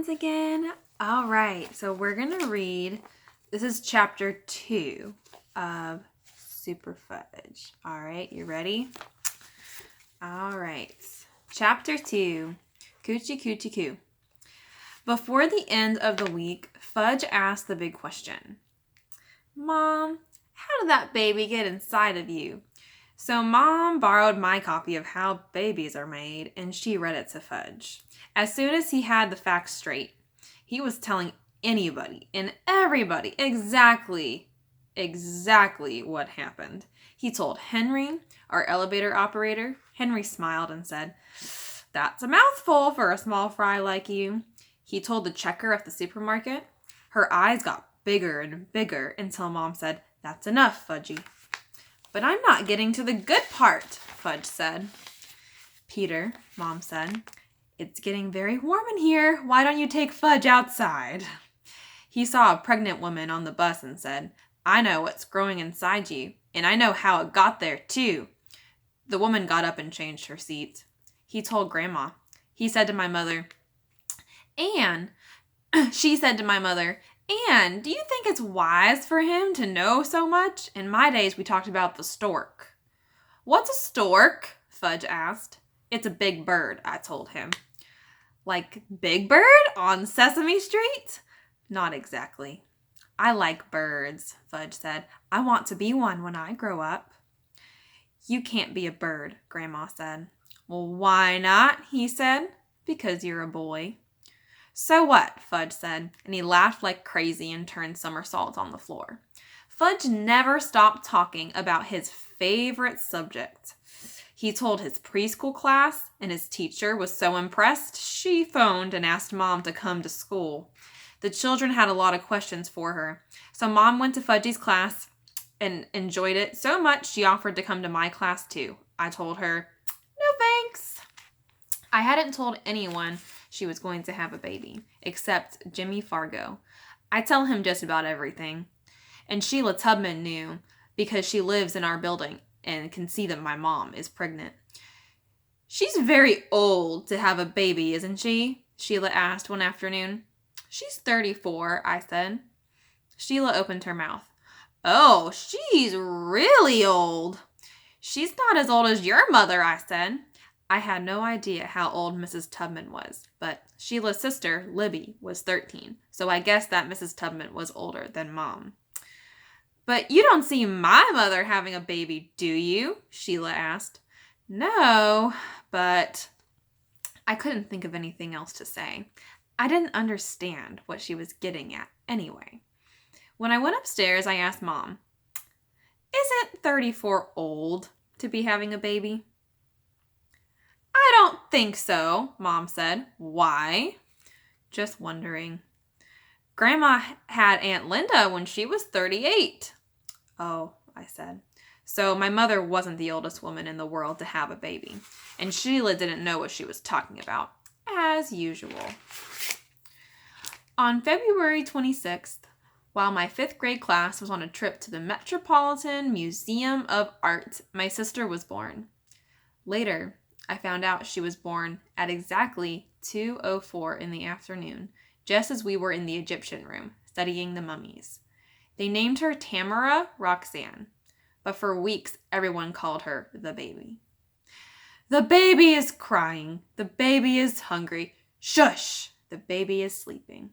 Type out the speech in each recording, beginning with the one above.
friends again. All right, so we're going to read, this is chapter 2 of SUPERFUDGE. All right, you ready? All right, chapter 2, Coochie Coochie Coo. Before the end of the week, Fudge asked the big question. Mom, how did that baby get inside of you? So Mom borrowed my copy of How Babies Are Made, and she read it to Fudge. As soon as he had the facts straight, he was telling anybody and everybody exactly what happened. He told Henry, our elevator operator. Henry smiled and said, "That's a mouthful for a small fry like you." He told the checker at the supermarket. Her eyes got bigger and bigger until Mom said, "That's enough, Fudgy." "But I'm not getting to the good part," Fudge said. "Peter," Mom said, "it's getting very warm in here. Why don't you take Fudge outside?" He saw a pregnant woman on the bus and said, "I know what's growing inside you, and I know how it got there, too." The woman got up and changed her seat. He told Grandma. He said to my mother, she said to my mother, "Anne, do you think it's wise for him to know so much? In my days, we talked about the stork." "What's a stork?" Fudge asked. "It's a big bird," I told him. "Like Big Bird on Sesame Street?" "Not exactly." "I like birds," Fudge said. "I want to be one when I grow up." "You can't be a bird," Grandma said. "Well, why not?" he said. "Because you're a boy." "So what?" Fudge said, and he laughed like crazy and turned somersaults on the floor. Fudge never stopped talking about his favorite subject. He told his preschool class, and his teacher was so impressed, she phoned and asked Mom to come to school. The children had a lot of questions for her, so Mom went to Fudgy's class and enjoyed it so much she offered to come to my class too. I told her, "No thanks." I hadn't told anyone she was going to have a baby, except Jimmy Fargo. I tell him just about everything. And Sheila Tubman knew, because she lives in our building and can see that my mom is pregnant. "She's very old to have a baby, isn't she?" Sheila asked one afternoon. "She's 34, I said. Sheila opened her mouth. "Oh, she's really old." "She's not as old as your mother," I said. I had no idea how old Mrs. Tubman was, but Sheila's sister, Libby, was 13, so I guessed that Mrs. Tubman was older than Mom. "But you don't see my mother having a baby, do you?" Sheila asked. "No, but..." I couldn't think of anything else to say. I didn't understand what she was getting at anyway. When I went upstairs, I asked Mom, "Isn't 34 old to be having a baby?" "I don't think so," Mom said. "Why?" "Just wondering." "Grandma had Aunt Linda when she was 38. "Oh," I said. So my mother wasn't the oldest woman in the world to have a baby, and Sheila didn't know what she was talking about, as usual. On February 26th, while my 5th grade class was on a trip to the Metropolitan Museum of Art, my sister was born. Later, I found out she was born at exactly 2:04 in the afternoon, just as we were in the Egyptian room, studying the mummies. They named her Tamara Roxanne, but for weeks everyone called her the baby. "The baby is crying. The baby is hungry. Shush! The baby is sleeping."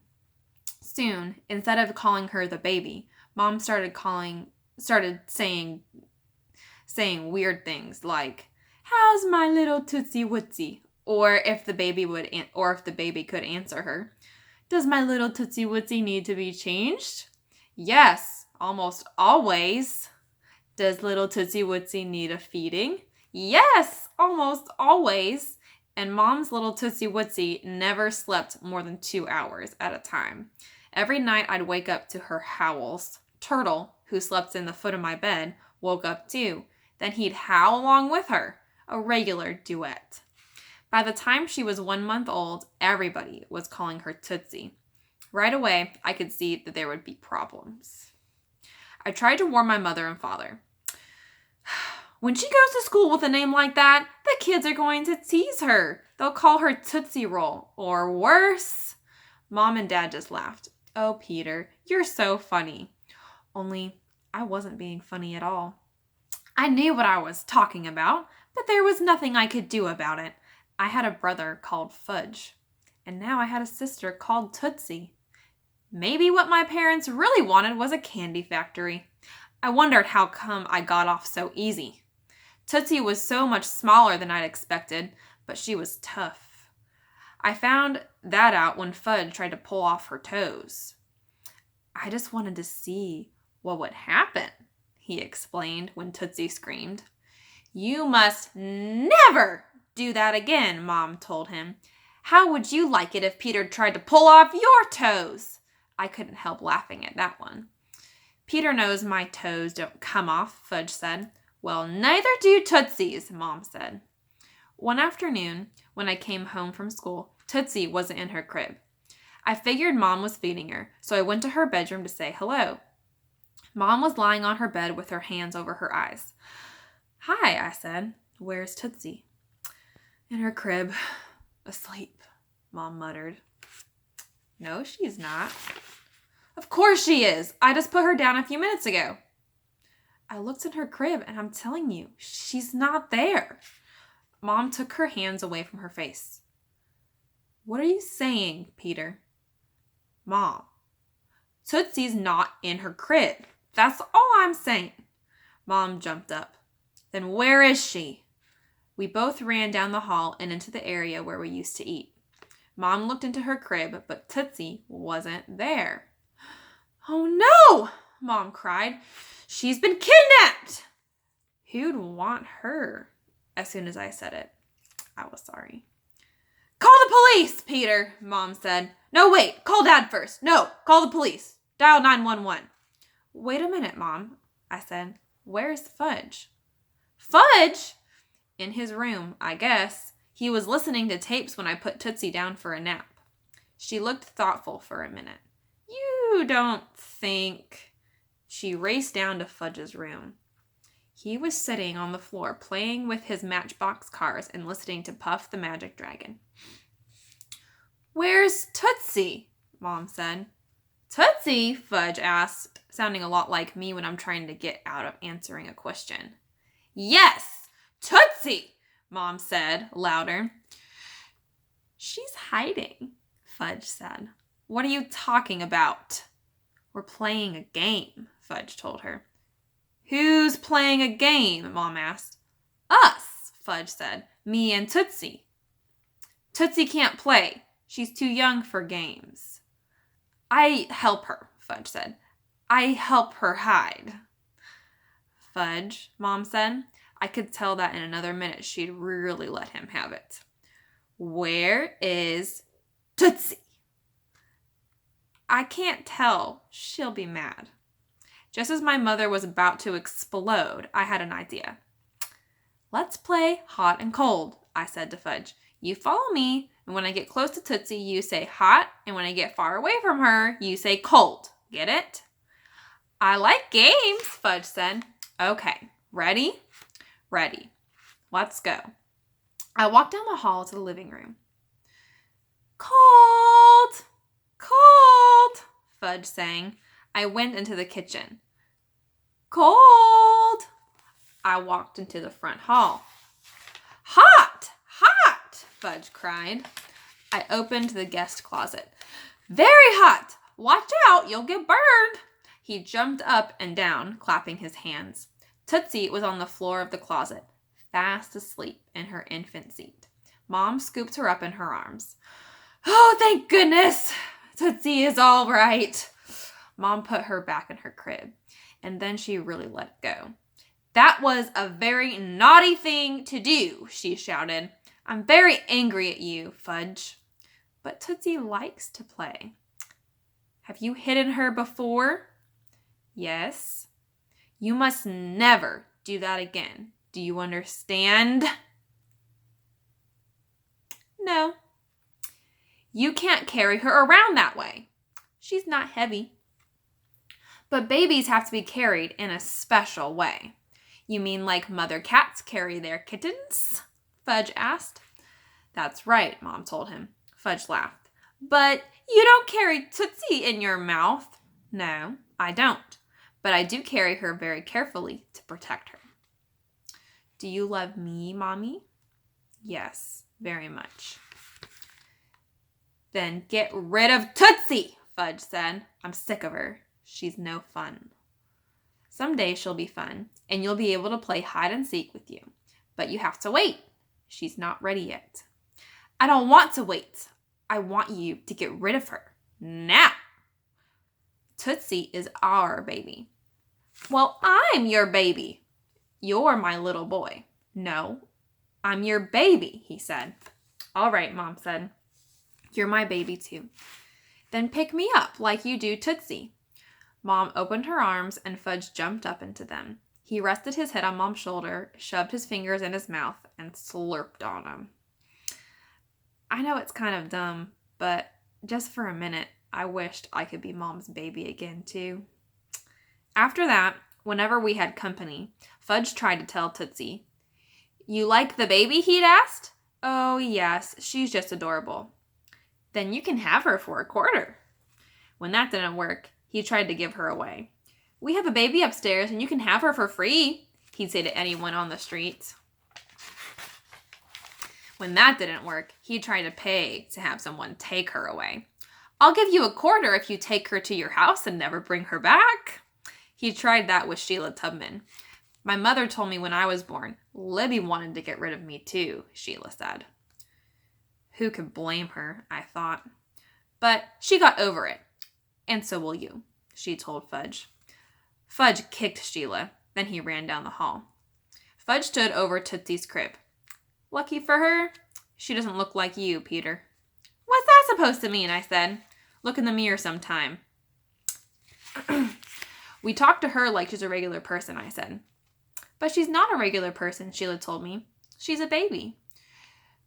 Soon, instead of calling her the baby, Mom started saying weird things like, "How's my little Tootsie Wootsie?" Or if the baby could answer her, "Does my little Tootsie Wootsie need to be changed?" "Yes, almost always." "Does little Tootsie Wootsie need a feeding?" "Yes, almost always." And Mom's little Tootsie Wootsie never slept more than 2 hours at a time. Every night I'd wake up to her howls. Turtle, who slept in the foot of my bed, woke up too. Then he'd howl along with her. A regular duet. By the time she was 1 month old, everybody was calling her Tootsie. Right away, I could see that there would be problems. I tried to warn my mother and father. "When she goes to school with a name like that, the kids are going to tease her. They'll call her Tootsie Roll, or worse." Mom and Dad just laughed. Oh, Peter, you're so funny. Only I wasn't being funny at all. I knew what I was talking about, but there was nothing I could do about it. I had a brother called Fudge, and now I had a sister called Tootsie. Maybe what my parents really wanted was a candy factory. I wondered how come I got off so easy. Tootsie was so much smaller than I'd expected, but she was tough. I found that out when Fudge tried to pull off her toes. I just wanted to see what would happen, he explained when Tootsie screamed. You must never do that again, Mom told him. How would you like it if Peter tried to pull off your toes? I couldn't help laughing at that one. Peter knows my toes don't come off, Fudge said. Well, neither do Tootsie's, Mom said. One afternoon, when I came home from school, Tootsie wasn't in her crib. I figured Mom was feeding her, so I went to her bedroom to say hello. Mom was lying on her bed with her hands over her eyes. Hi, I said. Where's Tootsie? In her crib, asleep, Mom muttered. No, she's not. Of course she is. I just put her down a few minutes ago. I looked in her crib and I'm telling you, she's not there. Mom took her hands away from her face. What are you saying, Peter? Mom, Tootsie's not in her crib. That's all I'm saying. Mom jumped up. Then where is she? We both ran down the hall and into the area where we used to eat. Mom looked into her crib, but Tootsie wasn't there. Oh no! Mom cried. She's been kidnapped! Who'd want her? As soon as I said it, I was sorry. Call the police, Peter, Mom said. No, wait, call Dad first. No, call the police. Dial 911. Wait a minute, Mom, I said. Where's Fudge? Fudge? In his room, I guess. He was listening to tapes when I put Tootsie down for a nap. She looked thoughtful for a minute. You don't think... She raced down to Fudge's room. He was sitting on the floor playing with his Matchbox cars and listening to Puff the Magic Dragon. Where's Tootsie? Mom said. Tootsie? Fudge asked, sounding a lot like me when I'm trying to get out of answering a question. Yes, Tootsie, Mom said, louder. She's hiding, Fudge said. What are you talking about? We're playing a game, Fudge told her. Who's playing a game? Mom asked. Us, Fudge said. Me and Tootsie. Tootsie can't play. She's too young for games. I help her, Fudge said. I help her hide. Fudge, Mom said. I could tell that in another minute she'd really let him have it. Where is Tootsie? I can't tell. She'll be mad. Just as my mother was about to explode, I had an idea. Let's play hot and cold, I said to Fudge. You follow me, and when I get close to Tootsie, you say hot, and when I get far away from her, you say cold. Get it? I like games, Fudge said. Okay, ready? Ready. Let's go. I walked down the hall to the living room. Cold, cold, Fudge sang. I went into the kitchen. Cold. I walked into the front hall. Hot, hot, Fudge cried. I opened the guest closet. Very hot. Watch out, you'll get burned. He jumped up and down, clapping his hands. Tootsie was on the floor of the closet, fast asleep in her infant seat. Mom scooped her up in her arms. Oh, thank goodness. Tootsie is all right. Mom put her back in her crib, and then she really let it go. That was a very naughty thing to do, she shouted. I'm very angry at you, Fudge. But Tootsie likes to play. Have you hidden her before? Yes. You must never do that again. Do you understand? No. You can't carry her around that way. She's not heavy. But babies have to be carried in a special way. You mean like mother cats carry their kittens? Fudge asked. That's right, Mom told him. Fudge laughed. But you don't carry Tootsie in your mouth. No, I don't. But I do carry her very carefully to protect her. Do you love me, Mommy? Yes, very much. Then get rid of Tootsie, Fudge said. I'm sick of her. She's no fun. Someday she'll be fun, and you'll be able to play hide and seek with you. But you have to wait. She's not ready yet. I don't want to wait. I want you to get rid of her. Now. Tootsie is our baby. Well, I'm your baby. You're my little boy. No, I'm your baby, he said. All right, Mom said. You're my baby too. Then pick me up like you do Tootsie. Mom opened her arms and Fudge jumped up into them. He rested his head on Mom's shoulder, shoved his fingers in his mouth, and slurped on them. I know it's kind of dumb, but just for a minute, I wished I could be Mom's baby again too. After that, whenever we had company, Fudge tried to tell Tootsie. You like the baby, he'd asked? Oh, yes, she's just adorable. Then you can have her for a quarter. When that didn't work, he tried to give her away. We have a baby upstairs and you can have her for free, he'd say to anyone on the street. When that didn't work, he tried to pay to have someone take her away. I'll give you a quarter if you take her to your house and never bring her back. He tried that with Sheila Tubman. My mother told me when I was born, Libby wanted to get rid of me too, Sheila said. Who could blame her, I thought. But she got over it. And so will you, she told Fudge. Fudge kicked Sheila, then he ran down the hall. Fudge stood over Tootsie's crib. Lucky for her, she doesn't look like you, Peter. What's that supposed to mean, I said. Look in the mirror sometime. We talk to her like she's a regular person, I said. But she's not a regular person, Sheila told me. She's a baby.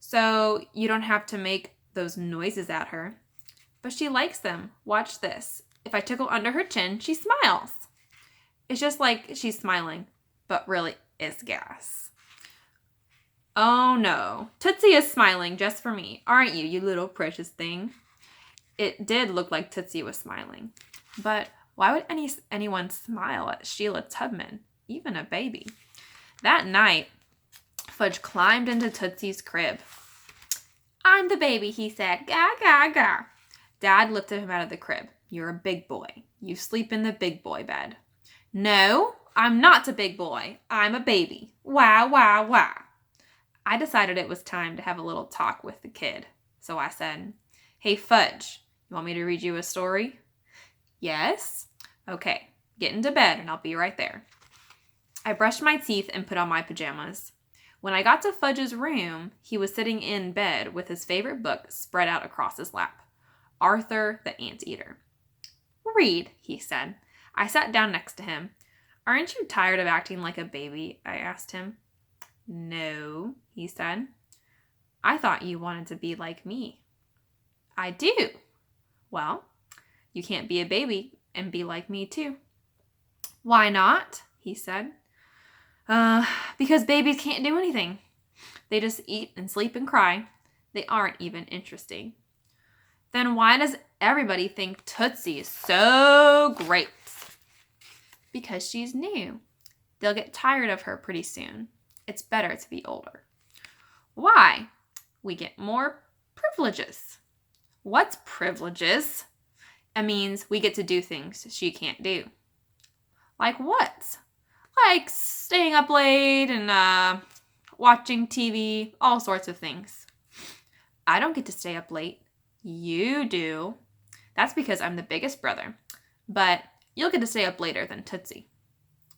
So you don't have to make those noises at her. But she likes them. Watch this. If I tickle under her chin, she smiles. It's just like she's smiling, but really it's gas. Oh no, Tootsie is smiling just for me, aren't you, you little precious thing? It did look like Tootsie was smiling. But why would anyone smile at Sheila Tubman, even a baby? That night, Fudge climbed into Tootsie's crib. I'm the baby, he said. Ga, ga, ga. Dad lifted him out of the crib. You're a big boy. You sleep in the big boy bed. No, I'm not a big boy. I'm a baby. Wah, wah, wah. I decided it was time to have a little talk with the kid. So I said, Hey, Fudge, you want me to read you a story? Yes? Okay, get into bed and I'll be right there. I brushed my teeth and put on my pajamas. When I got to Fudge's room, he was sitting in bed with his favorite book spread out across his lap. Arthur the Anteater. Read, he said. I sat down next to him. Aren't you tired of acting like a baby? I asked him. No, he said. I thought you wanted to be like me. I do. Well, you can't be a baby and be like me too. Why not? He said. Because babies can't do anything. They just eat and sleep and cry. They aren't even interesting. Then why does everybody think Tootsie is so great? Because she's new. They'll get tired of her pretty soon. It's better to be older. Why? We get more privileges. What's privileges? It means we get to do things she can't do. Like what? Like staying up late and watching TV, all sorts of things. I don't get to stay up late. You do. That's because I'm the biggest brother. But you'll get to stay up later than Tootsie.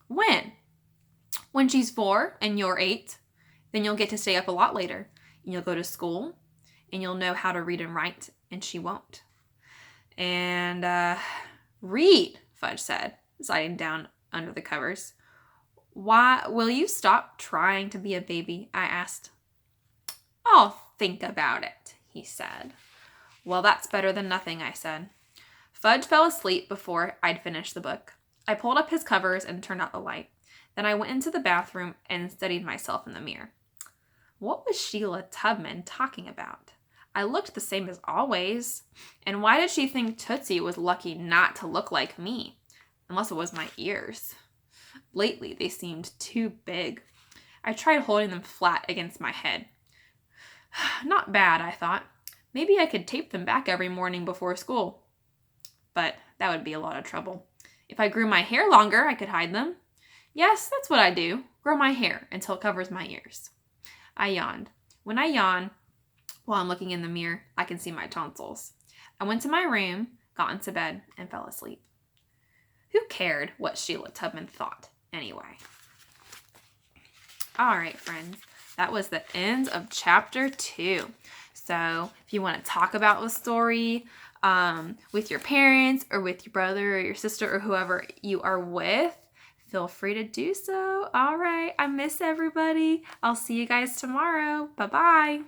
When? When she's 4 and you're 8, then you'll get to stay up a lot later. And you'll go to school and you'll know how to read and write, and she won't. And read, Fudge said, sliding down under the covers. Why will you stop trying to be a baby? I asked. I'll think about it, he said. Well, that's better than nothing, I said. Fudge fell asleep before I'd finished the book. I pulled up his covers and turned out the light. Then I went into the bathroom and studied myself in the mirror. What was Sheila Tubman talking about? I looked the same as always. And why did she think Tootsie was lucky not to look like me? Unless it was my ears. Lately, they seemed too big. I tried holding them flat against my head. Not bad, I thought. Maybe I could tape them back every morning before school. But that would be a lot of trouble. If I grew my hair longer, I could hide them. Yes, that's what I do. Grow my hair until it covers my ears. I yawned. When I yawn, while I'm looking in the mirror, I can see my tonsils. I went to my room, got into bed, and fell asleep. Who cared what Sheila Tubman thought, anyway? All right, friends. That was the end of chapter 2. So if you want to talk about the story with your parents or with your brother or your sister or whoever you are with, feel free to do so. All right. I miss everybody. I'll see you guys tomorrow. Bye-bye.